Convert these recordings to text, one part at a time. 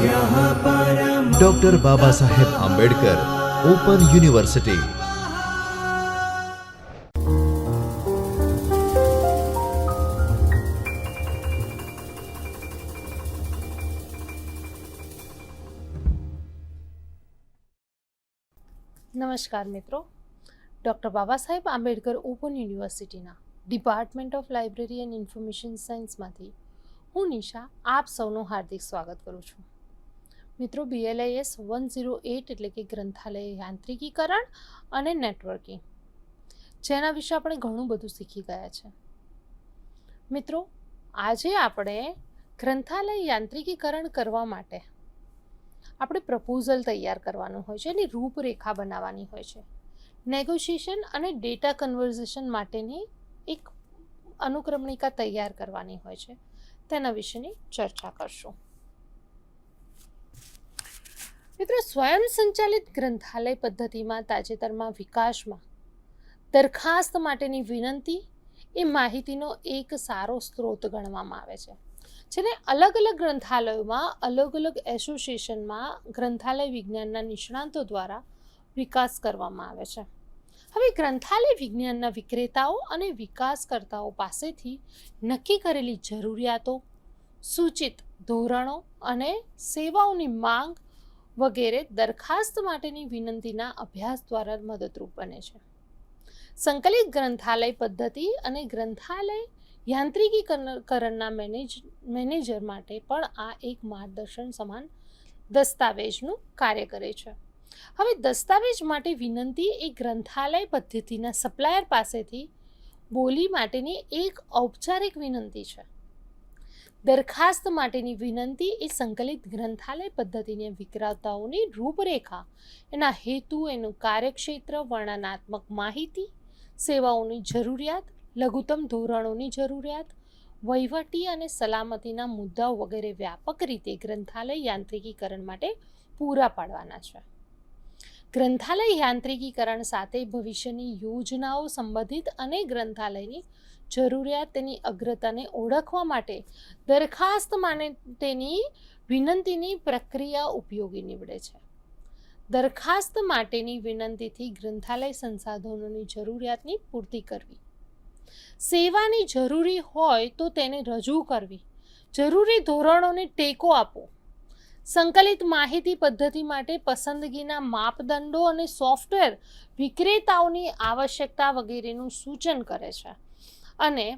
Doctor Baba Saheb Ambedkar open university. નમસ્કાર મિત્રો, doctor Baba Saheb Ambedkar open યુનિવર્સિટીના department of library and information સાયન્સમાંથી હું નિશા આપ સૌનું હાર્દિક સ્વાગત કરું છું. મિત્રો, BLIS 108 એટલે કે ગ્રંથાલય યાંત્રિકીકરણ અને નેટવર્કિંગ, જેના વિશે આપણે ઘણું બધું શીખી ગયા છે. મિત્રો, આજે આપણે ગ્રંથાલય યાંત્રિકીકરણ કરવા માટે આપણે પ્રપોઝલ તૈયાર કરવાનું હોય છે, એની રૂપરેખા બનાવવાની હોય છે, નેગોશિએશન અને ડેટા કન્વર્ઝેશન માટેની એક અનુક્રમણિકા તૈયાર કરવાની હોય છે, તેના વિશેની ચર્ચા કરશું. મિત્રો, સ્વયં સંચાલિત ગ્રંથાલય પદ્ધતિમાં તાજેતરમાં વિકાસમાં દરખાસ્ત માટેની વિનંતી એ માહિતીનો એક સારો સ્ત્રોત ગણવામાં આવે છે, જેને અલગ અલગ ગ્રંથાલયોમાં અલગ અલગ એસોસિએશનમાં ગ્રંથાલય વિજ્ઞાનના નિષ્ણાંતો દ્વારા વિકાસ કરવામાં આવે છે. હવે ગ્રંથાલય વિજ્ઞાનના વિક્રેતાઓ અને વિકાસકર્તાઓ પાસેથી નક્કી કરેલી જરૂરિયાતો, સૂચિત ધોરણો અને સેવાઓની માંગ વગેરે દરખાસ્ત માટેની વિનંતીના અભ્યાસ દ્વારા મદદરૂપ બને છે. સંકલિત ગ્રંથાલય પદ્ધતિ અને ગ્રંથાલય યાંત્રિકીકરણના મેનેજર માટે પણ આ એક માર્ગદર્શન સમાન દસ્તાવેજનું કાર્ય કરે છે. હવે દસ્તાવેજ માટે વિનંતી એ ગ્રંથાલય પદ્ધતિના સપ્લાયર પાસેથી બોલી માટેની એક ઔપચારિક વિનંતી છે. દરખાસ્ત માટેની વિનંતી એ સંકલિત ગ્રંથાલય પદ્ધતિને વિક્રેતાઓની રૂપરેખા, એના હેતુ, એનું કાર્યક્ષેત્ર, વર્ણનાત્મક માહિતી, સેવાઓની જરૂરિયાત, લઘુત્તમ ધોરણોની જરૂરિયાત, વહીવટી અને સલામતીના મુદ્દાઓ વગેરે વ્યાપક રીતે ગ્રંથાલય યાંત્રિકીકરણ માટે પૂરા પાડવાના છે. ગ્રંથાલય યાંત્રિકીકરણ સાથે ભવિષ્યની યોજનાઓ સંબંધિત અને ગ્રંથાલયની જરૂરિયાત, તેની અગ્રતાને ઓળખવા માટે દરખાસ્ત માટેની વિનંતીની પ્રક્રિયા ઉપયોગી નીવડે છે. દરખાસ્ત માટેની વિનંતીથી ગ્રંથાલય સંસાધનોની જરૂરિયાતની પૂર્તિ કરવી, સેવાની જરૂરી હોય તો તેને રજૂ કરવી, જરૂરી ધોરણોને ટેકો આપવો, સંકલિત માહિતી પદ્ધતિ માટે પસંદગીના માપદંડો અને સોફ્ટવેર વિક્રેતાઓની આવશ્યકતા વગેરેનું સૂચન કરે છે. અને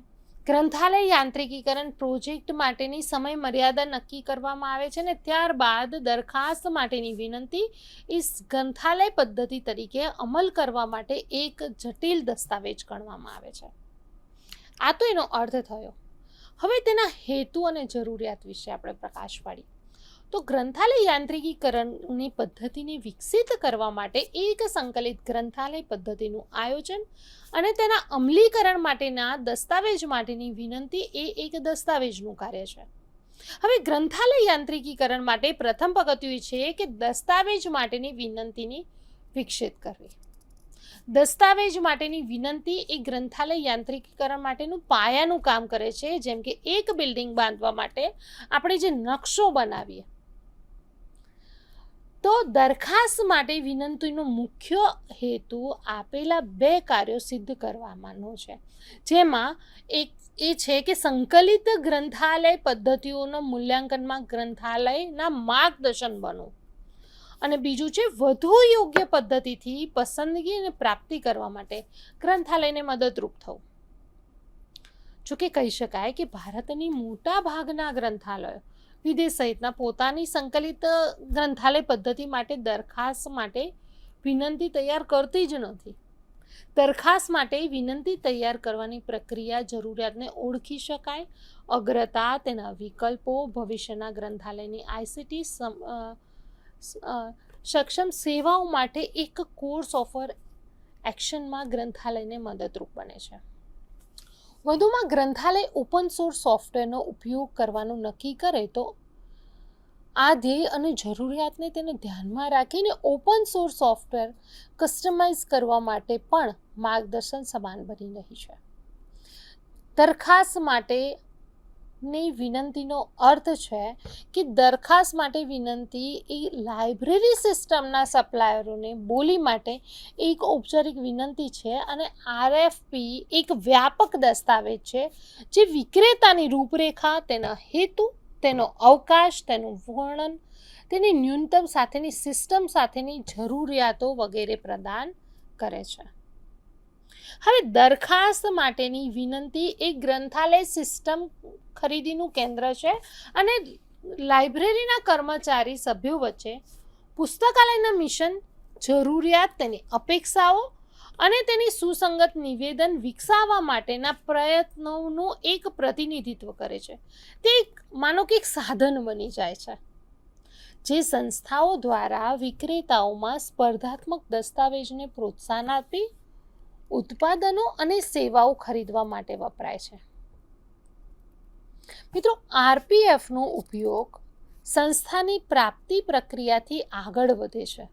ગ્રંથાલય યાંત્રિકીકરણ પ્રોજેક્ટ માટેની સમય મર્યાદા નક્કી કરવામાં આવે છે, અને ત્યારબાદ દરખાસ્ત માટેની વિનંતી એ ગ્રંથાલય પદ્ધતિ તરીકે અમલ કરવા માટે એક જટિલ દસ્તાવેજ ગણવામાં આવે છે. આ તો એનો અર્થ થયો. હવે તેના હેતુ અને જરૂરિયાત વિશે આપણે પ્રકાશ પાડીએ તો ગ્રંથાલય યાંત્રિકીકરણની પદ્ધતિને વિકસિત કરવા માટે એક સંકલિત ગ્રંથાલય પદ્ધતિનું આયોજન અને તેના અમલીકરણ માટેના દસ્તાવેજ માટેની વિનંતી એ એક દસ્તાવેજનું કાર્ય છે. હવે ગ્રંથાલય યાંત્રિકીકરણ માટે પ્રથમ પગથિયું છે કે દસ્તાવેજ માટેની વિનંતીની વિકસિત કરવી. દસ્તાવેજ માટેની વિનંતી એ ગ્રંથાલય યાંત્રિકીકરણ માટેનું પાયાનું કામ કરે છે. જેમ કે એક બિલ્ડિંગ બાંધવા માટે આપણે જે નકશો બનાવીએ, તો દરખાસ્ત માટે વિનંતીનો મુખ્ય હેતુ આપેલા બે કાર્યો સિદ્ધ કરવાનો છે, જેમાં એક એ છે કે સંકલિત ગ્રંથાલય પદ્ધતિઓના મૂલ્યાંકનમાં ગ્રંથાલયના માર્ગદર્શન બનવું, અને બીજું છે વધુ યોગ્ય પદ્ધતિથી પસંદગી અને પ્રાપ્તિ કરવા માટે ગ્રંથાલયને મદદરૂપ થવું. જોકે કહી શકાય કે ભારતની મોટા ભાગના ગ્રંથાલયો વિદેશ સહિતના પોતાની સંકલિત ગ્રંથાલય પદ્ધતિ માટે દરખાસ્ત માટે વિનંતી તૈયાર કરતી જ નથી. દરખાસ્ત માટે વિનંતી તૈયાર કરવાની પ્રક્રિયા જરૂરિયાતને ઓળખી શકાય, અગ્રતા, તેના વિકલ્પો, ભવિષ્યના ગ્રંથાલયની ICT સક્ષમ સેવાઓ માટે એક કોર્સ ઓફર એક્શનમાં ગ્રંથાલયને મદદરૂપ બને છે. વધુમાં ગ્રંથાલય ઓપન સોર્સ સોફ્ટવેરનો ઉપયોગ કરવાનું નક્કી કરે તો આ ધ્યેય અને જરૂરિયાતને તેને ધ્યાનમાં રાખીને ઓપન સોર્સ સોફ્ટવેર કસ્ટમાઇઝ કરવા માટે પણ માર્ગદર્શન સમાન બની રહી છે. દરખાસ્ત માટે ની વિનંતીનો અર્થ છે કે દરખાસ્ત માટે વિનંતી એ લાઇબ્રેરી સિસ્ટમના સપ્લાયરોને બોલી માટે એક ઔપચારિક વિનંતી છે અને આરએફપી એક વ્યાપક દસ્તાવેજ છે જે વિક્રેતાની રૂપરેખા, તેના હેતુ, તેનો અવકાશ, તેનું વર્ણન, તેની ન્યૂનતમ સાથેની સિસ્ટમ સાથેની જરૂરિયાતો વગેરે પ્રદાન કરે છે. હવે દરખાસ્ત માટેની વિનંતી એ ગ્રંથાલય સિસ્ટમ ખરીદીનું કેન્દ્ર છે અને લાઇબ્રેરીના કર્મચારી સભ્યો વચ્ચે પુસ્તકાલયના મિશન, જરૂરિયાત, તેની અપેક્ષાઓ અને તેની સુસંગત નિવેદન વિકસાવવા માટેના પ્રયત્નોનું એક પ્રતિનિધિત્વ કરે છે. તે માનો કે એક સાધન બની જાય છે જે સંસ્થાઓ દ્વારા વિક્રેતાઓમાં સ્પર્ધાત્મક દસ્તાવેજને પ્રોત્સાહન આપી ઉત્પાદનો અને સેવાઓ ખરીદવા માટે વપરાય છે. મિત્રો, આરપીએફનો ઉપયોગ સંસ્થાની પ્રાપ્તિ પ્રક્રિયાથી આગળ વધે છે.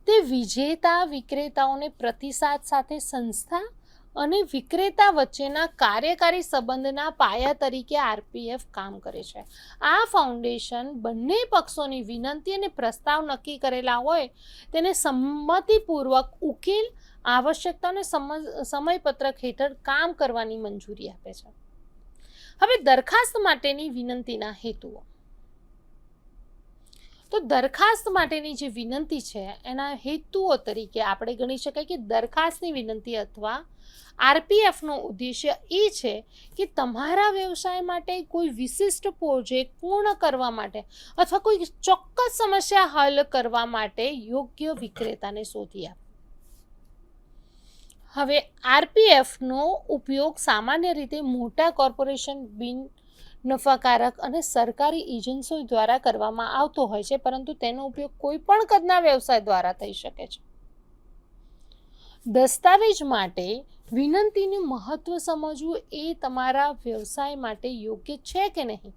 તે વિજેતા વિક્રેતાઓને પ્રતિસાદ સાથે સંસ્થા અને વિક્રેતા વચ્ચેના કાર્યકારી સંબંધના પાયા તરીકે આરપીએફ કામ કરે છે. આ ફાઉન્ડેશન બંને પક્ષોની વિનંતી અને પ્રસ્તાવ નક્કી કરેલા હોય તેને સંમતિપૂર્વક ઉકેલ, આવશ્યકતા અને સમયપત્રક હેઠળ કામ કરવાની મંજૂરી આપે છે. હવે દરખાસ્ત માટેની વિનંતીના હેતુઓ. તો દરખાસ્ત માટેની જે વિનંતી છે એના હેતુઓ તરીકે આપણે ગણી શકાય કે દરખાસ્તની વિનંતી અથવા આરપીએફનો ઉદ્દેશ્ય એ છે કે તમારા વ્યવસાય માટે કોઈ વિશિષ્ટ પ્રોજેક્ટ પૂર્ણ કરવા માટે અથવા કોઈ ચોક્કસ સમસ્યા હલ કરવા માટે યોગ્ય વિક્રેતાને શોધી આપો. હવે આરપીએફનો ઉપયોગ સામાન્ય રીતે મોટા કોર્પોરેશન, બિન નફાકારક અને સરકારી એજન્સીઓ દ્વારા કરવામાં આવતો હોય છે, પરંતુ તેનો ઉપયોગ કોઈ પણ કદના વ્યવસાય દ્વારા થઈ શકે છે. દસ્તાવેજ માટે વિનંતીનું મહત્વ સમજવું એ તમારા વ્યવસાય માટે યોગ્ય છે કે નહીં.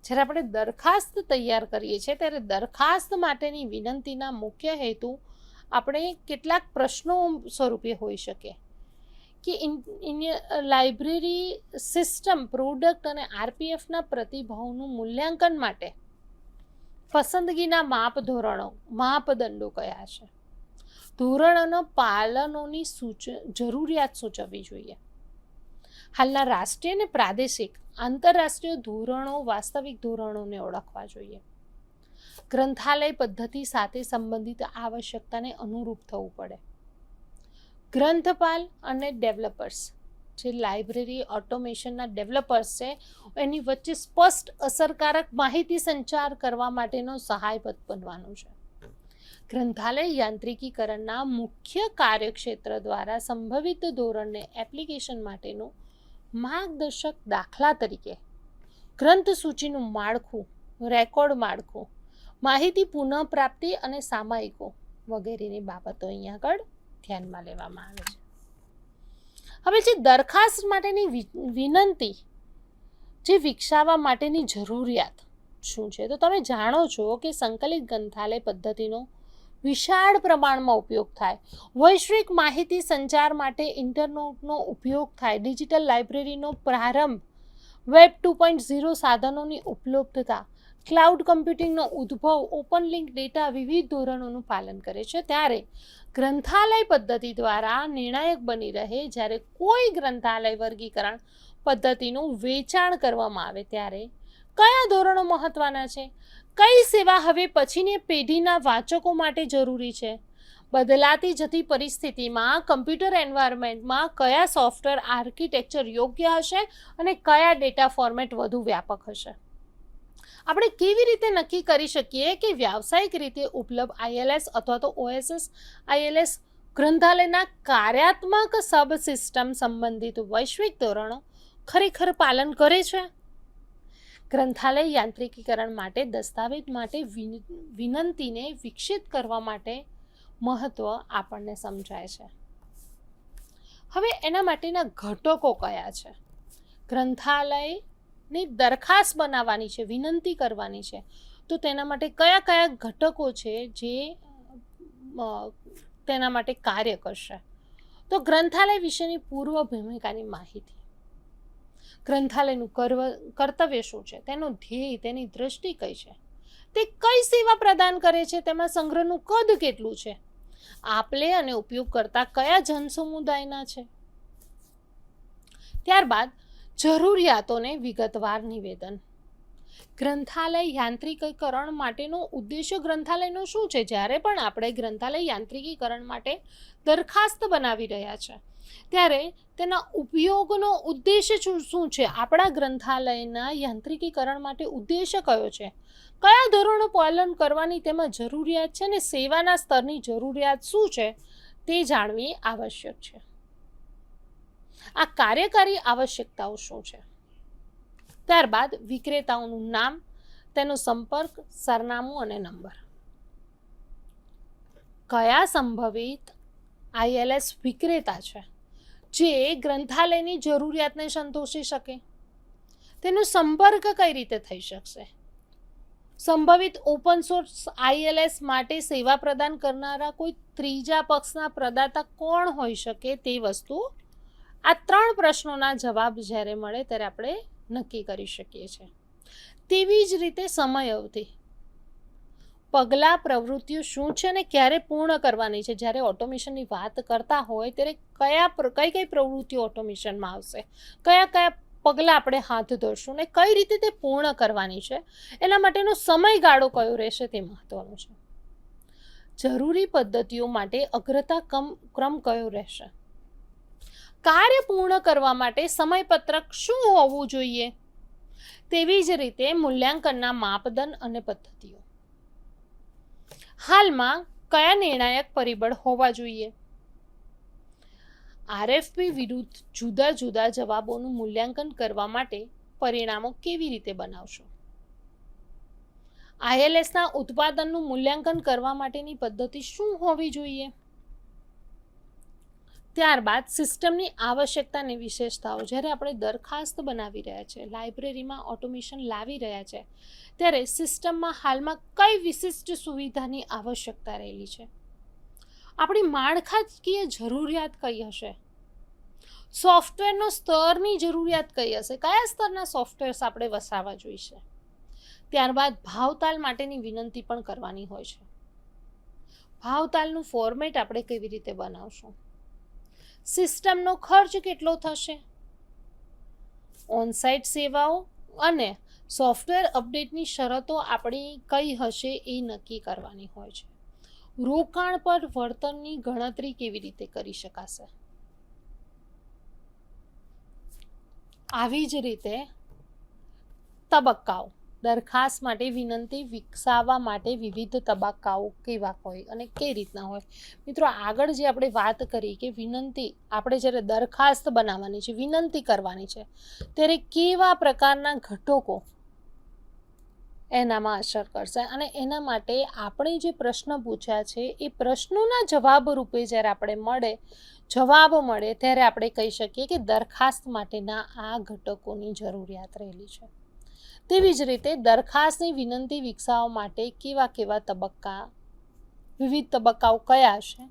જ્યારે આપણે દરખાસ્ત તૈયાર કરીએ છીએ ત્યારે દરખાસ્ત માટેની વિનંતીના મુખ્ય હેતુ આપણે કેટલાક પ્રશ્નો સ્વરૂપે હોઈ શકે કે લાઇબ્રેરી સિસ્ટમ, પ્રોડક્ટ અને આરપીએફના પ્રતિભાવનું મૂલ્યાંકન માટે પસંદગીના માપદંડો કયા છે. ધોરણોના પાલનોની જરૂરિયાત સૂચવવી જોઈએ. હાલના રાષ્ટ્રીય અને પ્રાદેશિક, આંતરરાષ્ટ્રીય ધોરણો, વાસ્તવિક ધોરણોને ઓળખવા જોઈએ. ગ્રંથાલય પદ્ધતિ સાથે સંબંધિત આવશ્યકતાને અનુરૂપ થવું પડે. ગ્રંથપાલ અને ડેવલપર્સ, જે લાઇબ્રેરી ઓટોમેશનના ડેવલપર્સ છે, એની વચ્ચે સ્પષ્ટ, અસરકારક માહિતી સંચાર કરવા માટેનો સહાયપદ બનવાનું છે. ગ્રંથાલય યાંત્રિકીકરણના મુખ્ય કાર્યક્ષેત્ર દ્વારા સંભવિત ધોરણને એપ્લિકેશન માટેનું માર્ગદર્શક, દાખલા તરીકે ગ્રંથ સૂચિનું માળખું, રેકોર્ડ માળખું, માહિતી પુનઃપ્રાપ્તિ અને સામાયિકો વગેરેની બાબતો અહીંયા આગળ ધ્યાનમાં લેવામાં આવે છે. હવે જે દરખાસ્ત માટેની વિનંતી જે વિકસાવવા માટેની જરૂરિયાત શું છે, તો તમે જાણો છો કે સંકલિત ગ્રંથાલય પદ્ધતિનો વિશાળ પ્રમાણમાં ઉપયોગ થાય, વૈશ્વિક માહિતી સંચાર માટે ઇન્ટરનેટનો ઉપયોગ થાય, ડિજિટલ લાઇબ્રેરીનો પ્રારંભ, વેબ 2.0 સાધનોની ઉપલબ્ધતા, ક્લાઉડ કમ્પ્યુટિંગનો ઉદ્ભવ, ઓપન લિંક ડેટા વિવિધ ધોરણોનું પાલન કરે છે, ત્યારે ગ્રંથાલય પદ્ધતિ દ્વારા નિર્ણાયક બની રહે. જ્યારે કોઈ ગ્રંથાલય વર્ગીકરણ પદ્ધતિનું વેચાણ કરવામાં આવે ત્યારે કયા ધોરણો મહત્વના છે, કઈ સેવા હવે પછીની પેઢીના વાચકો માટે જરૂરી છે, બદલાતી જતી પરિસ્થિતિમાં કમ્પ્યુટર એન્વાયરમેન્ટમાં કયા સોફ્ટવેર આર્કિટેક્ચર યોગ્ય હશે અને કયા ડેટા ફોર્મેટ વધુ વ્યાપક હશે. આપણે કેવી રીતે નક્કી કરી શકીએ કે વ્યાવસાયિક રીતે ઉપલબ્ધ આઈએલએસ અથવા તો ઓએસએસ આઈએલએસ ગ્રંથાલયના કાર્યાત્મક સબ સિસ્ટમ સંબંધિત વૈશ્વિક ધોરણો ખરેખર પાલન કરે છે. ગ્રંથાલય યાંત્રિકીકરણ માટે દસ્તાવેજ માટે વિનંતીને વિકસિત કરવા માટે મહત્વ આપણને સમજાય છે. હવે એના માટેના ઘટકો કયા છે. ગ્રંથાલયની દરખાસ્ત બનાવવાની છે, વિનંતી કરવાની છે, તો તેના માટે કયા કયા ઘટકો છે જે તેના માટે કાર્ય કરશે. તો ગ્રંથાલય વિશેની પૂર્વ ભૂમિકાની માહિતી, ગ્રંથાલયનું કર્તવ્ય શું છે, તેનો ધ્યેય, તેની દ્રષ્ટિ કઈ છે, તે કઈ સેવા પ્રદાન કરે છે, તેમાં સંગ્રહનું કદ કેટલું છે, આપલે અને ઉપયોગ કરતા કયા જનસમુદાયના છે. ત્યારબાદ જરૂરિયાતોને વિગતવાર નિવેદન. ગ્રંથાલય યાંત્રિકીકરણ માટેનો ઉદ્દેશ્ય ગ્રંથાલયનો શું છે? જ્યારે પણ આપણે ગ્રંથાલય યાંત્રિકીકરણ માટે દરખાસ્ત બનાવી રહ્યા છે ત્યારે તેના ઉપયોગનો ઉદ્દેશ્ય શું છે? આપણા ગ્રંથાલયના યાંત્રિકીકરણ માટે ઉદ્દેશ્ય કયો છે? કયા ધોરણો પાલન કરવાની તેમાં જરૂરિયાત છે અને સેવાના સ્તરની જરૂરિયાત શું છે તે જાણવી આવશ્યક છે. આ કાર્યકારી આવશ્યકતાઓ શું છે? ત્યારબાદ વિક્રેતાઓનું નામ, તેનો સંપર્ક, સરનામું અને નંબર. કયા સંભવિત ILS વિક્રેતા છે જે ગ્રંથાલયની જરૂરિયાતને સંતોષી શકે? તેનો સંપર્ક કઈ રીતે થઈ શકશે? સંભવિત ઓપન સોર્સ ILS માટે સેવા પ્રદાન કરનારા કોઈ ત્રીજા પક્ષના પ્રદાતા કોણ હોઈ શકે તે વસ્તુ. આ 3 પ્રશ્નોના જવાબ જ્યારે મળે ત્યારે આપણે નક્કી કરી શકીએ છીએ. તેવી જ રીતે સમય અવધિ, પગલાં, પ્રવૃત્તિઓ શું છે અને ક્યારે પૂર્ણ કરવાની છે. જ્યારે ઓટોમેશનની વાત કરતા હોય ત્યારે કઈ પ્રવૃત્તિઓ ઓટોમેશનમાં આવશે, કયા પગલાં આપણે હાથ ધરશું ને કઈ રીતે તે પૂર્ણ કરવાની છે, એના માટેનો સમયગાળો કયો રહેશે તે મહત્વનું છે. જરૂરી પદ્ધતિઓ માટે અગ્રતા ક્રમ કયો રહેશે? કાર્ય પૂર્ણ કરવા માટે સમયપત્રક શું હોવું જોઈએ? તેવી જ રીતે મૂલ્યાંકનના માપદંડ અને પદ્ધતિઓ. હાલમાં કયા નિર્ણાયક પરિબળ હોવા જોઈએ? RFP વિરુદ્ધ જુદા જુદા જવાબોનું મૂલ્યાંકન કરવા માટે પરિણામો કેવી રીતે બનાવશો? ILSના ઉત્પાદનનું મૂલ્યાંકન કરવા માટેની પદ્ધતિ શું હોવી જોઈએ? ત્યારબાદ સિસ્ટમની આવશ્યકતા અને વિશેષતાઓ. જ્યારે આપણે દરખાસ્ત બનાવી રહ્યા છે, લાઇબ્રેરીમાં ઓટોમેશન લાવી રહ્યા છે, ત્યારે સિસ્ટમમાં હાલમાં કઈ વિશિષ્ટ સુવિધાની આવશ્યકતા રહેલી છે? આપણી માળખાકીય જરૂરિયાત કઈ હશે? સોફ્ટવેરનો સ્તરની જરૂરિયાત કઈ હશે? કયા સ્તરના સોફ્ટવેર્સ આપણે વસાવવા જોઈશે? ત્યારબાદ ભાવતાલ માટેની વિનંતી પણ કરવાની હોય છે. ભાવતાલનું ફોર્મેટ આપણે કેવી રીતે બનાવશું? સિસ્ટમનો ખર્ચ કેટલો થશે? ઓનસાઇટ સેવાઓ અને સોફ્ટવેર અપડેટની શરતો આપણી કઈ હશે એ નક્કી કરવાની હોય છે. રોકાણ પર વળતરની ગણતરી કેવી રીતે કરી શકાશે? આવી જ રીતે તબક્કાઓ, દરખાસ્ત માટે વિનંતી વિકસાવવા માટે વિવિધ તબક્કાઓ કેવા હોય અને કઈ રીતના હોય. મિત્રો, આગળ જે આપણે વાત કરી કે વિનંતી, આપણે જ્યારે દરખાસ્ત બનાવવાની છે, વિનંતી કરવાની છે, ત્યારે કેવા પ્રકારના ઘટકો એનામાં અસર કરશે અને એના માટે આપણે જે પ્રશ્ન પૂછ્યા છે એ પ્રશ્નોના જવાબ રૂપે જ્યારે આપણે જવાબ મળે ત્યારે આપણે કહી શકીએ કે દરખાસ્ત માટેના આ ઘટકોની જરૂરિયાત રહેલી છે. તેવી જ રીતે દરખાસ્તની વિનંતી વિકસાવવા માટે કેવા તબક્કા, વિવિધ તબક્કાઓ કયા હશે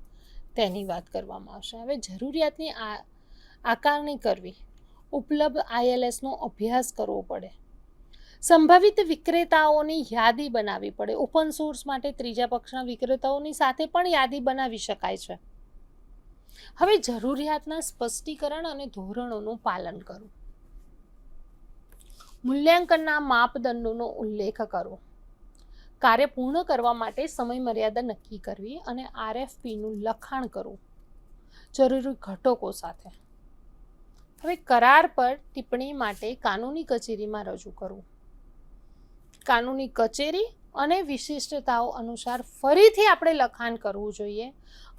તેની વાત કરવામાં આવશે. હવે જરૂરિયાતની આકારણી કરવી, ઉપલબ્ધ ILSનો અભ્યાસ કરવો પડે, સંભવિત વિક્રેતાઓની યાદી બનાવવી પડે. ઓપન સોર્સ માટે ત્રીજા પક્ષના વિક્રેતાઓની સાથે પણ યાદી બનાવી શકાય છે. હવે જરૂરિયાતના સ્પષ્ટીકરણ અને ધોરણોનું પાલન કરવું, મૂલ્યાંકનના માપદંડોનો ઉલ્લેખ કરવો, કાર્ય પૂર્ણ કરવા માટે સમય મર્યાદા નક્કી કરવી અને RFPનું લખાણ કરવું જરૂરી ઘટકો સાથે. હવે કરાર પર ટિપ્પણી માટે કાનૂની કચેરીમાં રજૂ કરવું. કાનૂની કચેરી અને વિશિષ્ટતાઓ અનુસાર ફરીથી આપણે લખાણ કરવું જોઈએ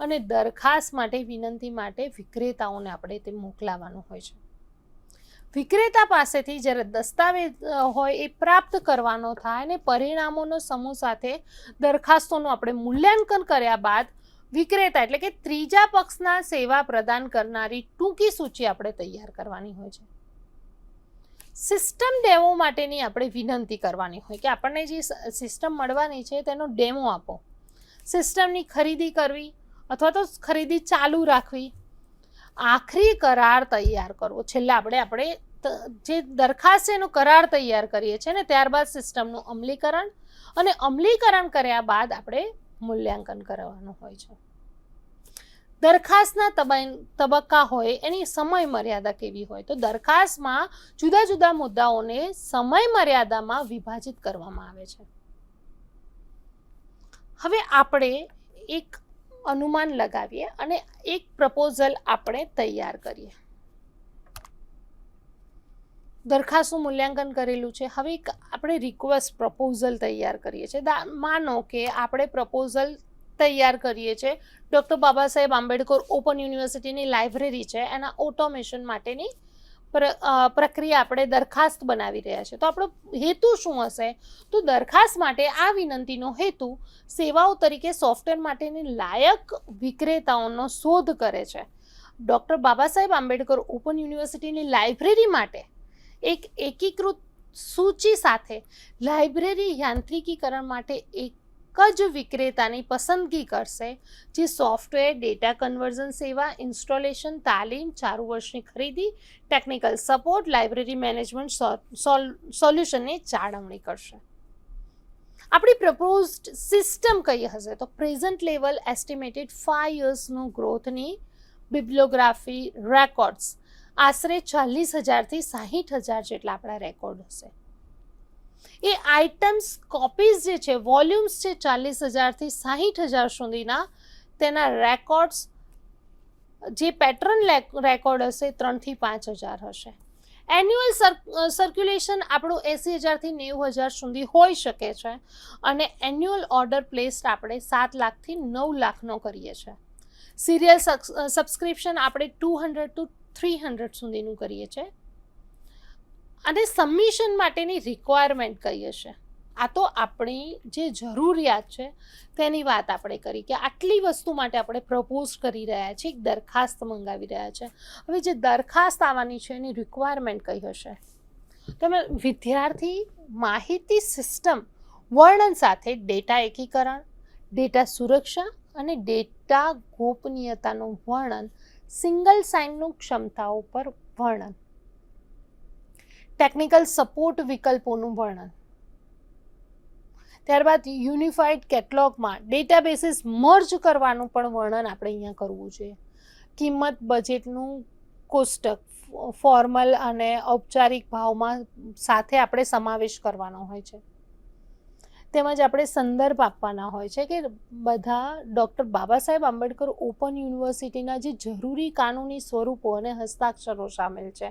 અને દરખાસ્ત માટે વિનંતી માટે વિક્રેતાઓને આપણે તે મોકલાવવાનું હોય છે. વિક્રેતા પાસેથી જ્યારે દસ્તાવેજ હોય એ પ્રાપ્ત કરવાનો થાય અને પરિણામોનો સમૂહ સાથે દરખાસ્તોનું આપણે મૂલ્યાંકન કર્યા બાદ વિક્રેતા એટલે કે ત્રીજા પક્ષના સેવા પ્રદાન કરનારી ટૂંકી સૂચિ આપણે તૈયાર કરવાની હોય છે. સિસ્ટમ ડેમો માટેની આપણે વિનંતી કરવાની હોય કે આપણને જે સિસ્ટમ મળવાની છે તેનો ડેમો આપો. સિસ્ટમની ખરીદી કરવી અથવા તો ખરીદી ચાલુ રાખવી, આખરી કરાર તૈયાર કરવો. છેલ્લે આપણે જે દરખાસ્ત છે એનો કરાર તૈયાર કરીએ છીએ ને ત્યારબાદ સિસ્ટમનું અમલીકરણ, અને અમલીકરણ કર્યા બાદ આપણે મૂલ્યાંકન કરવાનું હોય છે. દરખાસ્તના તબક્કા હોય એની સમય મર્યાદા કેવી હોય, તો દરખાસ્તમાં જુદા જુદા મુદ્દાઓને સમય મર્યાદામાં વિભાજિત કરવામાં આવે છે. હવે આપણે એક અનુમાન લગાવીએ અને એક પ્રપોઝલ આપણે તૈયાર કરીએ. દરખાસ્તનું મૂલ્યાંકન કરેલું છે, હવે એક આપણે રિક્વેસ્ટ પ્રપોઝલ તૈયાર કરીએ છીએ. માનો કે આપણે પ્રપોઝલ તૈયાર કરીએ છીએ ડૉક્ટર બાબા સાહેબ આંબેડકર ઓપન યુનિવર્સિટીની લાઇબ્રેરી છે એના ઓટોમેશન માટેની પ્રક્રિયા આપણે દરખાસ્ત બનાવી રહ્યા છીએ. તો આપણો હેતુ શું હશે? તો દરખાસ્ત માટે આ વિનંતીનો હેતુ સેવાઓ તરીકે સોફ્ટવેર માટેની લાયક વિક્રેતાઓનો શોધ કરે છે. ડૉક્ટર બાબા સાહેબ આંબેડકર ઓપન યુનિવર્સિટીની લાઇબ્રેરી માટે એક એકીકૃત સૂચિ સાથે લાઇબ્રેરી યાંત્રિકીકરણ માટે એક જ વિક્રેતાની પસંદગી કરશે જે સોફ્ટવેર, ડેટા કન્વર્ઝન સેવા, ઇન્સ્ટોલેશન, તાલીમ, ચાલુ વર્ષની ખરીદી, ટેકનિકલ સપોર્ટ, લાઇબ્રેરી મેનેજમેન્ટ સોલ્યુશનની જાળવણી કરશે. આપણી પ્રપોઝડ સિસ્ટમ કઈ હશે? તો પ્રેઝન્ટ લેવલ એસ્ટિમેટેડ 5 યર્સનું ગ્રોથની બિબ્લિયોગ્રાફી રેકોર્ડ્સ આશરે 40,000 થી 60,000 જેટલા આપણા રેકોર્ડ હશે. એ આઇટમ્સ કોપીઝ જે છે, વોલ્યુમ્સ છે 40,000 થી 60,000 સુધીના, તેના રેકોર્ડ્સ જે પેટર્ન રેકોર્ડ હશે 3 થી 5,000 હશે. એન્યુઅલ સર્ક્યુલેશન આપણું 80,000 થી 90,000 સુધી હોઈ શકે છે અને એન્યુઅલ ઓર્ડર પ્લેસ્ડ આપણે 7 લાખથી 9 લાખનો કરીએ છીએ. સિરિયલ સબસ્ક્રિપ્શન આપણે 200 to 300 સુધીનું કરીએ છીએ. અને સબમિશન માટેની રિક્વાયરમેન્ટ કઈ હશે? આ તો આપણી જે જરૂરિયાત છે તેની વાત આપણે કરી કે આટલી વસ્તુ માટે આપણે પ્રપોઝ કરી રહ્યા છીએ, એક દરખાસ્ત મંગાવી રહ્યા છે. હવે જે દરખાસ્ત આવવાની છે એની રિક્વાયરમેન્ટ કઈ હશે? તમે વિદ્યાર્થી માહિતી સિસ્ટમ વર્ણન સાથે ડેટા એકીકરણ, ડેટા સુરક્ષા અને ડેટા ગોપનીયતાનું વર્ણન, સિંગલ સાઇનનું ક્ષમતાઓ પર વર્ણન, ટેકનિકલ સપોર્ટ વિકલ્પોનું વર્ણન, ત્યારબાદ યુનિફાઈડ કેટલોગમાં ડેટાબેસીસ મર્જ કરવાનું પણ વર્ણન આપણે અહીંયા કરવું જોઈએ. કિંમત બજેટનું કોષ્ટક ફોર્મલ અને ઔપચારિક ભાવમાં સાથે આપણે સમાવેશ કરવાનો હોય છે. તેમજ આપણે સંદર્ભ આપવાના હોય છે કે બધા ડૉક્ટર બાબા સાહેબ આંબેડકર ઓપન યુનિવર્સિટીના જે જરૂરી કાનૂની સ્વરૂપો અને હસ્તાક્ષરો સામેલ છે,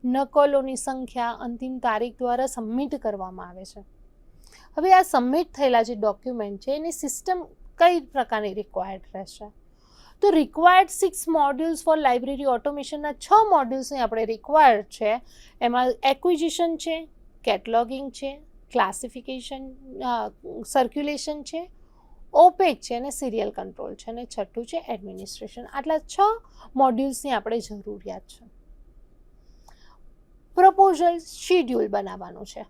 નકલોની સંખ્યા અંતિમ તારીખ દ્વારા સબમિટ કરવામાં આવે છે. હવે આ સબમિટ થયેલા જે ડોક્યુમેન્ટ છે એની સિસ્ટમ કઈ પ્રકારની રિક્વાયર્ડ રહેશે? તો રિક્વાયર્ડ 6 મોડ્યુલ્સ ફોર લાઇબ્રેરી ઓટોમેશનના 6 મોડ્યુલ્સની આપણે રિક્વાયર્ડ છે. એમાં એક્વિઝિશન છે, કેટલોગિંગ છે, ક્લાસિફિકેશન, સર્ક્યુલેશન છે, ઓપેક છે અને સિરિયલ કંટ્રોલ છે, અને છઠ્ઠું છે એડમિનિસ્ટ્રેશન. આટલા 6 મોડ્યુલ્સની આપણે જરૂરિયાત છે. પ્રપોઝલ શિડ્યુલ બનાવવાનું છે.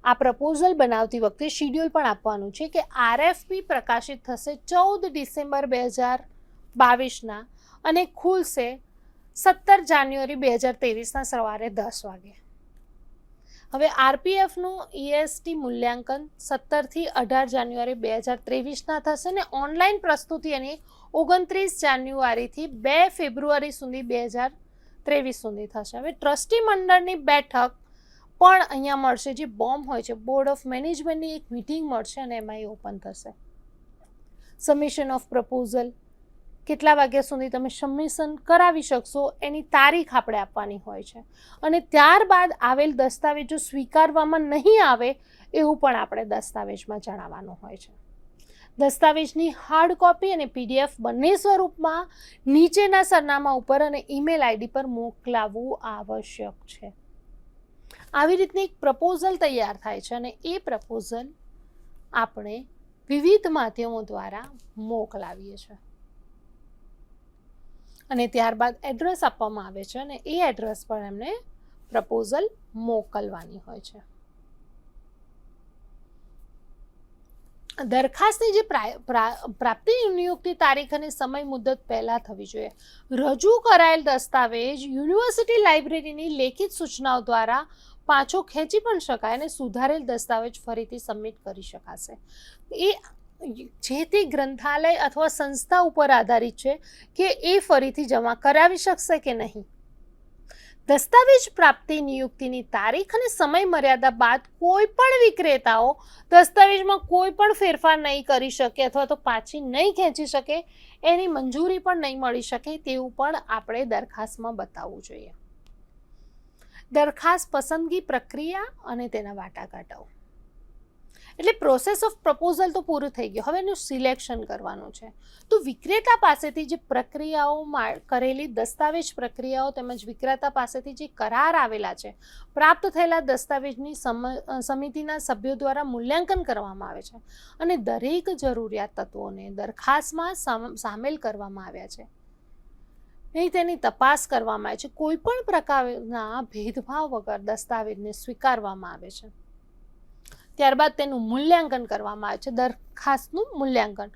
આ પ્રપોઝલ બનાવતી વખતે શિડ્યુલ પણ આપવાનું છે કે RFP પ્રકાશિત થશે 14 ડિસેમ્બર 2022ના અને ખુલશે 17 જાન્યુઆરી 2023ના સવારે 10 વાગે. હવે RPFનું EST મૂલ્યાંકન 17 થી 18 જાન્યુઆરી 2023ના થશે ને ઓનલાઈન પ્રસ્તુતિ એની 29 જાન્યુઆરીથી 2 ફેબ્રુઆરી સુધી 2023 સુધી થશે. હવે ટ્રસ્ટી મંડળની બેઠક પણ અહીંયા મળશે, જે બોમ્બ હોય છે, બોર્ડ ઓફ મેનેજમેન્ટની એક મિટિંગ મળશે અને એમાં એ ઓપન થશે. સબમિશન ઓફ પ્રપોઝલ, કેટલા વાગ્યા સુધી તમે સબમિશન કરાવી શકશો એની તારીખ આપણે આપવાની હોય છે, અને ત્યારબાદ આવેલ દસ્તાવેજો સ્વીકારવામાં નહીં આવે એવું પણ આપણે દસ્તાવેજમાં જણાવવાનું હોય છે. દસ્તાવેજની હાર્ડ કોપી અને PDF બંને સ્વરૂપમાં નીચેના સરનામા ઉપર અને ઈમેલ ID પર મોકલાવવું આવશ્યક છે. આવી રીતની એક પ્રપોઝલ તૈયાર થાય છે અને એ પ્રપોઝલ આપણે વિવિધ માધ્યમો દ્વારા મોકલાવીએ છીએ અને ત્યારબાદ એડ્રેસ આપવામાં આવે છે અને એ એડ્રેસ પર એમને પ્રપોઝલ મોકલવાની હોય છે. દરખાસ્તની જે પ્રાપ્તિ નિયુક્તિ તારીખ અને સમય મુદત પહેલાં થવી જોઈએ. રજૂ કરાયેલ દસ્તાવેજ યુનિવર્સિટી લાઇબ્રેરીની લેખિત સૂચનાઓ દ્વારા પાછો ખેંચી પણ શકાય અને સુધારેલ દસ્તાવેજ ફરીથી સબમિટ કરી શકાશે. એ જે તે ગ્રંથાલય અથવા સંસ્થા ઉપર આધારિત છે કે એ ફરીથી જમા કરાવી શકશે કે નહીં. દસ્તાવેજ પ્રાપ્તિ નિયુક્તિની તારીખ અને સમય મર્યાદા બાદ કોઈ પણ વિક્રેતાઓ દસ્તાવેજમાં કોઈ પણ ફેરફાર નહીં કરી શકે અથવા તો પાછી નહીં ખેંચી શકે, એની મંજૂરી પણ નહીં મળી શકે તેવું પણ આપણે દરખાસ્તમાં બતાવવું જોઈએ. દરખાસ્ત પસંદગી પ્રક્રિયા અને તેના વાટાઘાટો. એટલે પ્રોસેસ ઓફ પ્રપોઝલ તો પૂરું થઈ ગયું, હવે એનું સિલેક્શન કરવાનું છે. તો વિક્રેતા પાસેથી જે પ્રક્રિયાઓ કરેલી દસ્તાવેજ પ્રક્રિયાઓ તેમજ વિક્રેતા પાસેથી જે કરાર આવેલા છે, પ્રાપ્ત થયેલા દસ્તાવેજની સમિતિના સભ્યો દ્વારા મૂલ્યાંકન કરવામાં આવે છે અને દરેક જરૂરિયાત તત્વોને દરખાસ્તમાં સામેલ કરવામાં આવ્યા છે. નહીં તેની તપાસ કરવામાં આવે છે. કોઈ પણ પ્રકારના ભેદભાવ વગર દસ્તાવેજને સ્વીકારવામાં આવે છે. ત્યારબાદ તેનું મૂલ્યાંકન કરવામાં આવે છે. દરખાસ્તનું મૂલ્યાંકન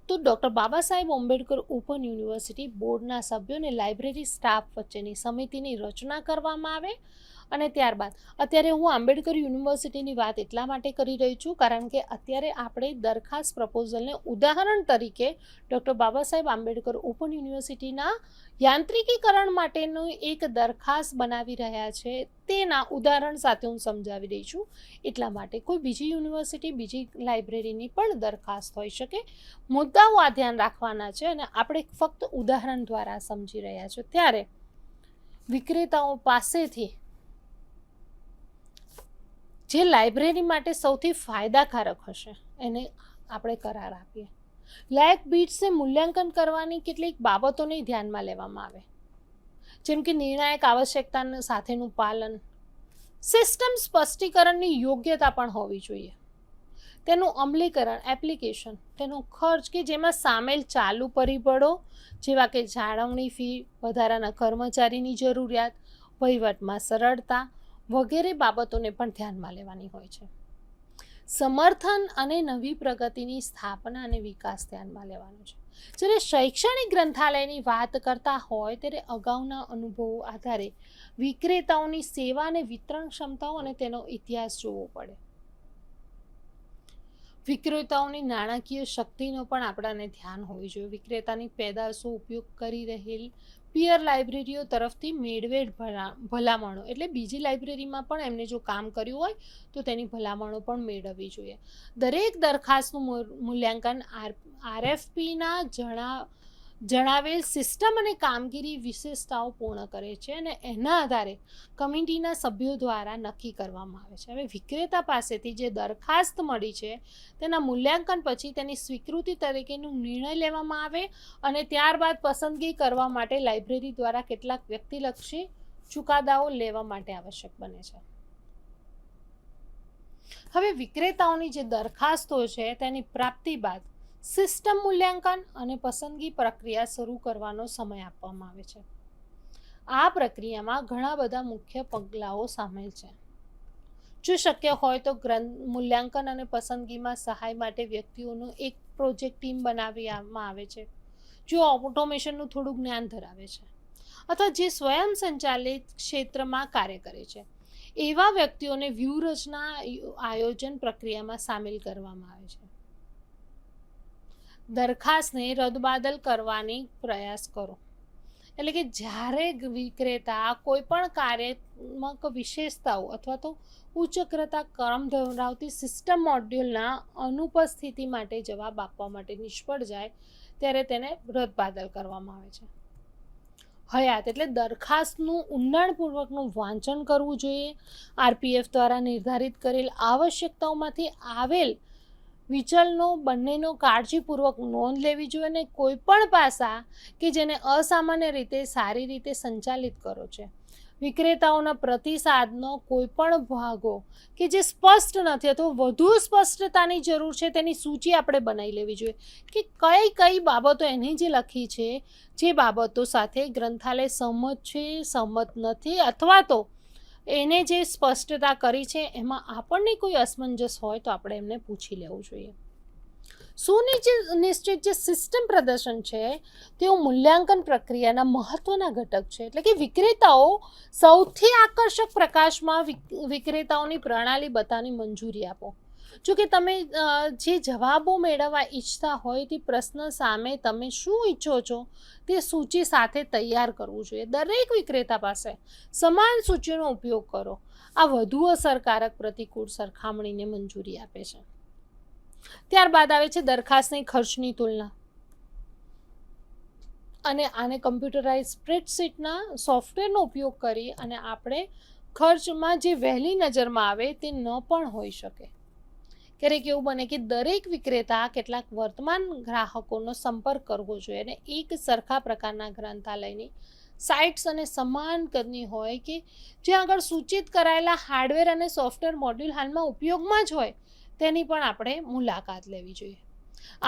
તો doctor Baba Saheb Ambedkar open university બોર્ડના સભ્યો અને લાઇબ્રેરી સ્ટાફ વચ્ચેની સમિતિની રચના કરવામાં આવે. અને ત્યારબાદ અત્યારે હું આંબેડકર યુનિવર્સિટીની વાત એટલા માટે કરી રહી છું કારણ કે અત્યારે આપણે દરખાસ્ત પ્રપોઝલને ઉદાહરણ તરીકે ડૉક્ટર બાબા સાહેબ આંબેડકર ઓપન યુનિવર્સિટીના યાંત્રિકીકરણ માટેનું એક દરખાસ્ત બનાવી રહ્યા છે, તેના ઉદાહરણ સાથે હું સમજાવી રહી છું. એટલા માટે કોઈ બીજી યુનિવર્સિટી, બીજી લાઇબ્રેરીની પણ દરખાસ્ત હોઈ શકે. મુદ્દાઓ આ ધ્યાન રાખવાના છે અને આપણે ફક્ત ઉદાહરણ દ્વારા સમજી રહ્યા છીએ. ત્યારે વિક્રેતાઓ પાસેથી જે લાઇબ્રેરી માટે સૌથી ફાયદાકારક હશે એને આપણે કરાર આપીએ. લાયક બિટ્સને મૂલ્યાંકન કરવાની કેટલીક બાબતોને ધ્યાનમાં લેવામાં આવે, જેમ કે નિર્ણાયક આવશ્યકતા સાથેનું પાલન, સિસ્ટમ સ્પષ્ટીકરણની યોગ્યતા પણ હોવી જોઈએ, તેનું અમલીકરણ એપ્લિકેશન, તેનો ખર્ચ કે જેમાં સામેલ ચાલુ પરિબળો જેવા કે જાળવણી ફી, વધારાના કર્મચારીની જરૂરિયાત, વહીવટમાં સરળતા વગેરે બાબતોને પણ ધ્યાનમાં લેવાની હોય છે. સમર્થન અને નવી પ્રગતિની સ્થાપના અને વિકાસ ધ્યાનમાં લેવાનો છે. જ્યારે શૈક્ષણિક ગ્રંથાલયની વાત કરતા હોય ત્યારે અગાઉના અનુભવો આધારે વિક્રેતાઓની સેવા અને વિતરણ ક્ષમતાઓ અને તેનો ઇતિહાસ જોવો પડે. વિક્રેતાઓની નાણાકીય શક્તિનો પણ આપણાને ધ્યાન હોવી જોઈએ. વિક્રેતાની પેદાશો ઉપયોગ કરી રહેલ પિયર લાઇબ્રેરીઓ તરફથી મેળવેલ ભલામણો, એટલે બીજી લાઇબ્રેરીમાં પણ એમને જો કામ કર્યું હોય તો તેની ભલામણો પણ મેળવવી જોઈએ. દરેક દરખાસ્તનું મૂલ્યાંકન આરએફપીના જણાવેલ સિસ્ટમ અને કામગીરી વિશેષતાઓ પૂર્ણ કરે છે અને એના આધારે કમિટીના સભ્યો દ્વારા નક્કી કરવામાં આવે છે. હવે વિક્રેતા પાસેથી જે દરખાસ્ત મળી છે તેના મૂલ્યાંકન પછી તેની સ્વીકૃતિ તરીકેનો નિર્ણય લેવામાં આવે અને ત્યારબાદ પસંદગી કરવા માટે લાઇબ્રેરી દ્વારા કેટલાક વ્યક્તિલક્ષી ચુકાદાઓ લેવા માટે આવશ્યક બને છે. હવે વિક્રેતાઓની જે દરખાસ્તો છે તેની પ્રાપ્તિ બાદ સિસ્ટમ મૂલ્યાંકન અને પસંદગી પ્રક્રિયા શરૂ કરવાનો સમય આપવામાં આવે છે. આ પ્રક્રિયામાં ઘણા બધા મુખ્ય પગલાઓ સામેલ છે. જો શક્ય હોય તો મૂલ્યાંકન અને પસંદગીમાં સહાય માટે વ્યક્તિઓનું એક પ્રોજેક્ટ ટીમ બનાવવામાં આવે છે, જો ઓટોમેશનનું થોડું જ્ઞાન ધરાવે છે અથવા જે સ્વયં સંચાલિત ક્ષેત્રમાં કાર્ય કરે છે એવા વ્યક્તિઓને વ્યૂહરચના આયોજન પ્રક્રિયામાં સામેલ કરવામાં આવે છે. દરખાસ્તને રદબાદલ કરવાની પ્રયાસ કરો, એટલે કે જ્યારે વિક્રેતા કોઈ પણ કાર્યાત્મક વિશેષતાઓ અથવા તો ઉચ્ચગ્રતા ક્રમ ધરાવતી સિસ્ટમ મોડ્યુલના અનુપસ્થિતિ માટે જવાબ આપવા માટે નિષ્ફળ જાય ત્યારે તેને રદબાદલ કરવામાં આવે છે. હયાત એટલે દરખાસ્તનું ઊંડાણપૂર્વકનું વાંચન કરવું જોઈએ. આરપીએફ દ્વારા નિર્ધારિત કરેલ આવશ્યકતાઓમાંથી આવેલ વિચલનો બંનેનો કાળજીપૂર્વક નોંધ લેવી જોઈએ અને કોઈ પણ પાસા કે જેને અસામાન્ય રીતે સારી રીતે સંચાલિત કરો છે, વિક્રેતાઓના પ્રતિસાદનો કોઈ પણ ભાગો કે જે સ્પષ્ટ નથી અથવા વધુ સ્પષ્ટતાની જરૂર છે તેની સૂચિ આપણે બનાવી લેવી જોઈએ કે કઈ કઈ બાબતો એની જે લખી છે જે બાબતો સાથે ગ્રંથાલય સહમત છે, સહમત નથી અથવા તો એને જે સ્પષ્ટતા કરી છે એમાં આપણને કોઈ અસમંજસ હોય તો આપણે એમને પૂછી લેવું જોઈએ. સુનિશ્ચિત જે સિસ્ટમ પ્રદર્શન છે તેઓ મૂલ્યાંકન પ્રક્રિયાના મહત્વના ઘટક છે. એટલે કે વિક્રેતાઓ સૌથી આકર્ષક પ્રકાશમાં વિક્રેતાઓની પ્રણાલી બતાવવાની મંજૂરી આપો. જો કે તમે જે જવાબો મેળવવા ઈચ્છતા હોય તે પ્રશ્ન સામે તમે શું ઈચ્છો છો તે સૂચિ સાથે તૈયાર કરવું જોઈએ. દરેક વિક્રેતા પાસે સમાન સૂચિનો ઉપયોગ કરો. આ વધુ અસરકારક પ્રતિકૂળ સરખામણીને મંજૂરી આપે છે. ત્યારબાદ આવે છે દરખાસ્તની ખર્ચની તુલના. અને આને કમ્પ્યુટરાઇઝ સ્પ્રેડશીટના સોફ્ટવેરનો ઉપયોગ કરી અને આપણે ખર્ચમાં જે વહેલી નજરમાં આવે તે ન પણ હોઈ શકે. ક્યારેક એવું બને કે દરેક વિક્રેતા કેટલાક વર્તમાન ગ્રાહકોનો સંપર્ક કરવો જોઈએ અને એક સરખા પ્રકારના ગ્રંથાલયની સાઇટ્સ અને સમાન કદની હોય કે જ્યાં આગળ સૂચિત કરાયેલા હાર્ડવેર અને સોફ્ટવેર મોડ્યુલ હાલમાં ઉપયોગમાં જ હોય તેની પણ આપણે મુલાકાત લેવી જોઈએ.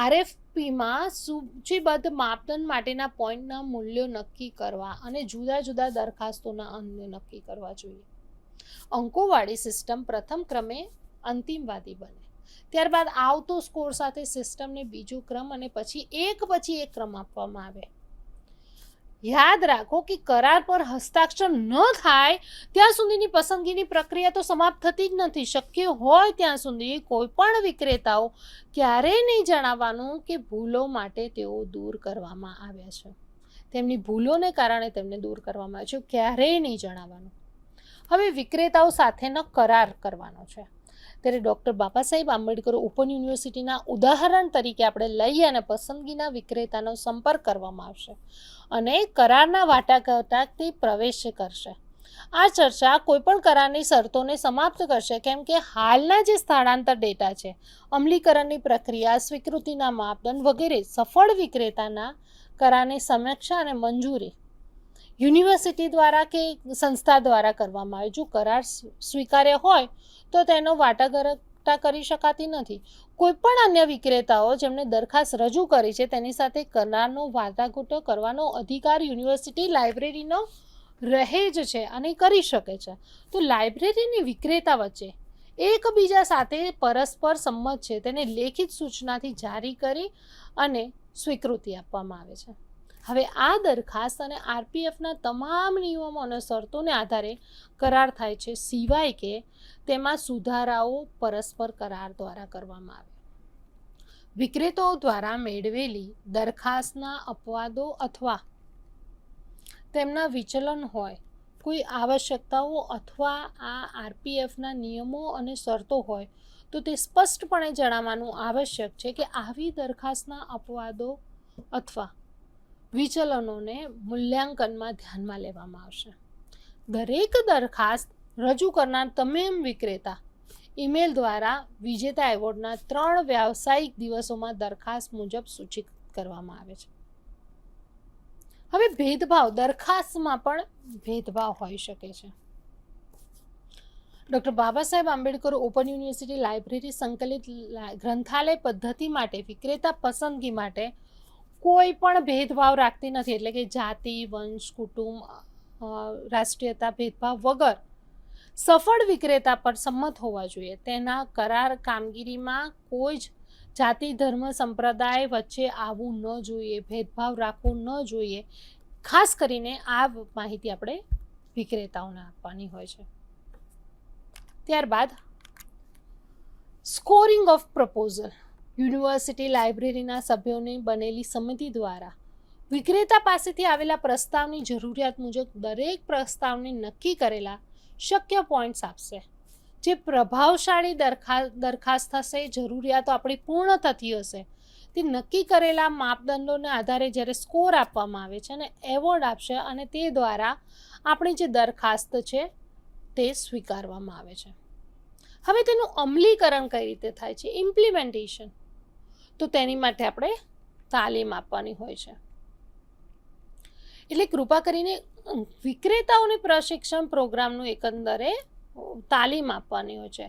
આરએફપીમાં સૂચિબદ્ધ માપદંડ માટેના પોઈન્ટના મૂલ્યો નક્કી કરવા અને જુદા જુદા દરખાસ્તોના અંકો નક્કી કરવા જોઈએ. અંકોવાળી સિસ્ટમ પ્રથમ ક્રમે અંતિમવાદી બને. ત્યારબાદ આવતો સ્કોર સાથે સિસ્ટમને બીજો ક્રમ અને પછી એક ક્રમ આપવામાં આવે. યાદ રાખો કે કરાર પર હસ્તાક્ષર ન થાય ત્યાં સુધીની પસંદગીની પ્રક્રિયા તો સમાપ્ત થતી જ નથી. શક્ય હોય ત્યાં સુધી કોઈ પણ વિક્રેતાઓ ક્યારેય નહીં જણાવવાનું કે ભૂલો માટે તેઓ દૂર કરવામાં આવ્યા છે. તેમની ભૂલોને કારણે તેમને દૂર કરવામાં આવ્યા છે, ક્યારેય નહીં જણાવવાનું. હવે વિક્રેતાઓ સાથેનો કરાર કરવાનો છે. ત્યારે ડૉક્ટર બાબા સાહેબ આંબેડકર ઓપન યુનિવર્સિટીના ઉદાહરણ તરીકે આપણે લઈ અને પસંદગીના વિક્રેતાનો સંપર્ક કરવામાં આવશે અને કરારના વાટાઘાટ તે પ્રવેશ કરશે. આ ચર્ચા કોઈપણ કરારની શરતોને સમાપ્ત કરશે, કેમ કે હાલના જે સ્થળાંતર ડેટા છે, અમલીકરણની પ્રક્રિયા, સ્વીકૃતિના માપદંડ વગેરે સફળ વિક્રેતાના કરારની સમીક્ષા અને મંજૂરી યુનિવર્સિટી દ્વારા કે સંસ્થા દ્વારા કરવામાં આવે. જો કરાર સ્વીકાર્ય હોય તો તેનો વાટાઘાટ કરી શકાતી નથી. કોઈ પણ અન્ય વિક્રેતાઓ જેમણે દરખાસ્ત રજૂ કરી છે તેની સાથે કરારનો વાટાઘાટો કરવાનો અધિકાર યુનિવર્સિટી લાઇબ્રેરીનો રહે જ છે અને કરી શકે છે. તો લાઇબ્રેરીની વિક્રેતા વચ્ચે એકબીજા સાથે પરસ્પર સંમત છે તેને લેખિત સૂચનાથી જારી કરી અને સ્વીકૃતિ આપવામાં આવે છે. હવે આ દરખાસ્ત અને આરપીએફના તમામ નિયમો અને શરતોને આધારે કરાર થાય છે, સિવાય કે તેમાં સુધારાઓ પરસ્પર કરાર દ્વારા કરવામાં આવે. વિક્રેતાઓ દ્વારા મેળવેલી દરખાસ્તના અપવાદો અથવા તેમના વિચલન હોય, કોઈ આવશ્યકતાઓ અથવા આ આરપીએફના નિયમો અને શરતો હોય તો તે સ્પષ્ટપણે જણાવવાનું આવશ્યક છે કે આવી દરખાસ્તના અપવાદો અથવા વિચલનોને મૂલ્યાંકનમાં ધ્યાનમાં લેવામાં આવશે. દરેક દરખાસ્ત રજૂ કરનાર તમામ વિક્રેતા ઈમેલ દ્વારા વિજેતા એવોર્ડના 3 વ્યાવસાયિક દિવસોમાં દરખાસ્ત મુજબ સૂચિત કરવામાં આવે છે. હવે ભેદભાવ, દરખાસ્તમાં પણ ભેદભાવ હોઈ શકે છે. Doctor Baba Saheb Ambedkar open university library સંકલિત ગ્રંથાલય પદ્ધતિ માટે વિક્રેતા પસંદગી માટે કોઈ પણ ભેદભાવ રાખતી નથી. એટલે કે જાતિ, વંશ, કુટુંબ, રાષ્ટ્રીયતા ભેદભાવ વગર સફળ વિક્રેતા પર સંમત હોવા જોઈએ. તેના કરાર કામગીરીમાં કોઈ જ જાતિ, ધર્મ, સંપ્રદાય વચ્ચે આવવું ન જોઈએ, ભેદભાવ રાખવો ન જોઈએ. ખાસ કરીને આ માહિતી આપણે વિક્રેતાઓને આપવાની હોય છે. ત્યારબાદ સ્કોરિંગ ઓફ પ્રપોઝલ. યુનિવર્સિટી લાઇબ્રેરીના સભ્યોની બનેલી સમિતિ દ્વારા વિક્રેતા પાસેથી આવેલા પ્રસ્તાવની જરૂરિયાત મુજબ દરેક પ્રસ્તાવને નક્કી કરેલા શક્ય પોઈન્ટ્સ આપશે. જે પ્રભાવશાળી દરખાસ્ત થશે, જરૂરિયાતો આપણી પૂર્ણ થતી હશે, તે નક્કી કરેલા માપદંડોને આધારે જ્યારે સ્કોર આપવામાં આવે છે અને એવોર્ડ આપશે અને તે દ્વારા આપણી જે દરખાસ્ત છે તે સ્વીકારવામાં આવે છે. હવે તેનું અમલીકરણ કઈ રીતે થાય છે, ઇમ્પ્લિમેન્ટેશન, તો તેની માટે આપણે તાલીમ આપવાની હોય છે. એટલે કૃપા કરીને વિક્રેતાઓને પ્રશિક્ષણ પ્રોગ્રામનું એકંદરે તાલીમ આપવાની હોય છે.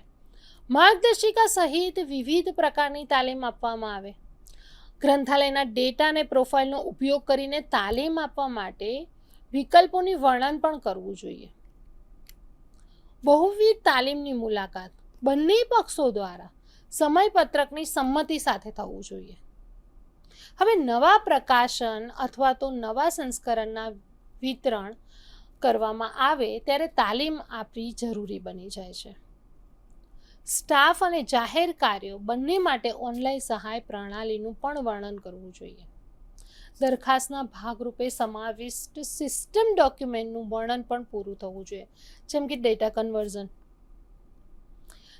માર્ગદર્શિકા સહિત વિવિધ પ્રકારની તાલીમ આપવામાં આવે. ગ્રંથાલયના ડેટા અને પ્રોફાઇલનો ઉપયોગ કરીને તાલીમ આપવા માટે વિકલ્પોની વર્ણન પણ કરવું જોઈએ. બહુવિધ તાલીમની મુલાકાત બંને પક્ષો દ્વારા સમયપત્રકની સંમતિ સાથે થવું જોઈએ. હવે નવા પ્રકાશન અથવા તો નવા સંસ્કરણના વિતરણ કરવામાં આવે ત્યારે તાલીમ આપવી જરૂરી બની જાય છે. સ્ટાફ અને જાહેર કાર્યો બંને માટે ઓનલાઈન સહાય પ્રણાલીનું પણ વર્ણન કરવું જોઈએ. દરખાસ્તના ભાગરૂપે સમાવિષ્ટ સિસ્ટમ ડોક્યુમેન્ટનું વર્ણન પણ પૂરું થવું જોઈએ, જેમ કે ડેટા કન્વર્ઝન.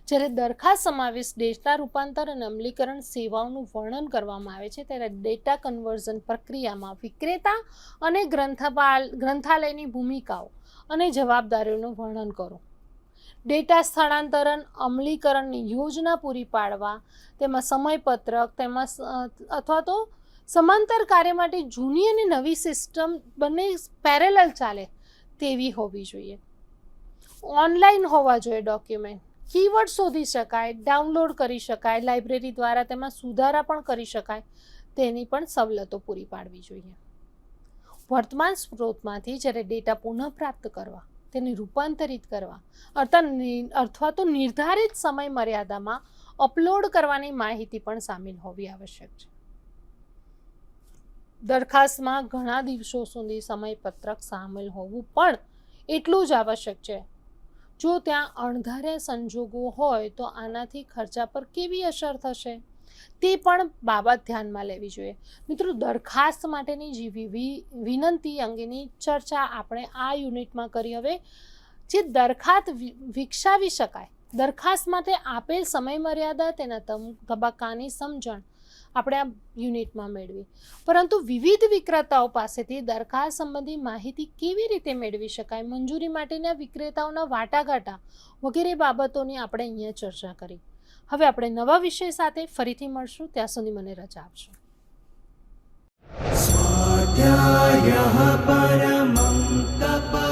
જ્યારે દરખાસ્ત સમાવિષ્ટ ડેટા રૂપાંતર અને અમલીકરણ સેવાઓનું વર્ણન કરવામાં આવે છે ત્યારે ડેટા કન્વર્ઝન પ્રક્રિયામાં વિક્રેતા અને ગ્રંથાલયની ભૂમિકાઓ અને જવાબદારીઓનું વર્ણન કરો. ડેટા સ્થળાંતરણ અમલીકરણની યોજના પૂરી પાડવા, તેમાં સમયપત્રક, તેમાં અથવા તો સમાંતર કાર્ય માટે જૂની અને નવી સિસ્ટમ બંને પેરેલલ ચાલે તેવી હોવી જોઈએ. ઓનલાઈન હોવા જોઈએ ડોક્યુમેન્ટ. કીવર્ડ શોધી શકાય, ડાઉનલોડ કરી શકાય, લાઇબ્રેરી દ્વારા તેમાં સુધારા પણ કરી શકાય તેની પણ સવલતો પૂરી પાડવી જોઈએ. વર્તમાન સ્ત્રોતમાંથી જ્યારે ડેટા પુનઃપ્રાપ્ત કરવા, તેને રૂપાંતરિત કરવા અથવા તો નિર્ધારિત સમય મર્યાદામાં અપલોડ કરવાની માહિતી પણ સામેલ હોવી આવશ્યક છે. દરખાસ્તમાં ઘણા દિવસો સુધી સમયપત્રક સામેલ હોવું પણ એટલું જ આવશ્યક છે. જો ત્યાં અણધાર્યા સંજોગો હોય તો આનાથી ખર્ચા પર કેવી અસર થશે તે પણ બાબત ધ્યાનમાં લેવી જોઈએ. મિત્રો, દરખાસ્ત માટેની વિનંતી અંગેની ચર્ચા આપણે આ યુનિટમાં કરી. હવે જે દરખાસ્ત વિકસાવી શકાય, દરખાસ્ત માટે આપેલ સમયમર્યાદા, તેના તબક્કાની સમજણ આપણે આ યુનિટમાં મેળવી. પરંતુ વિવિધ વિક્રેતાઓ પાસેથી દરખાસ્ત સંબંધી માહિતી કેવી રીતે મેળવી શકાય, મંજૂરી માટેના વિક્રેતાઓના વાટાઘાટા વગેરે બાબતોની આપણે અહીંયા ચર્ચા કરી. હવે આપણે નવા વિષય સાથે ફરીથી મળશું. ત્યાં સુધી મને રજા આપશો. स्वाध्यायः परमं तप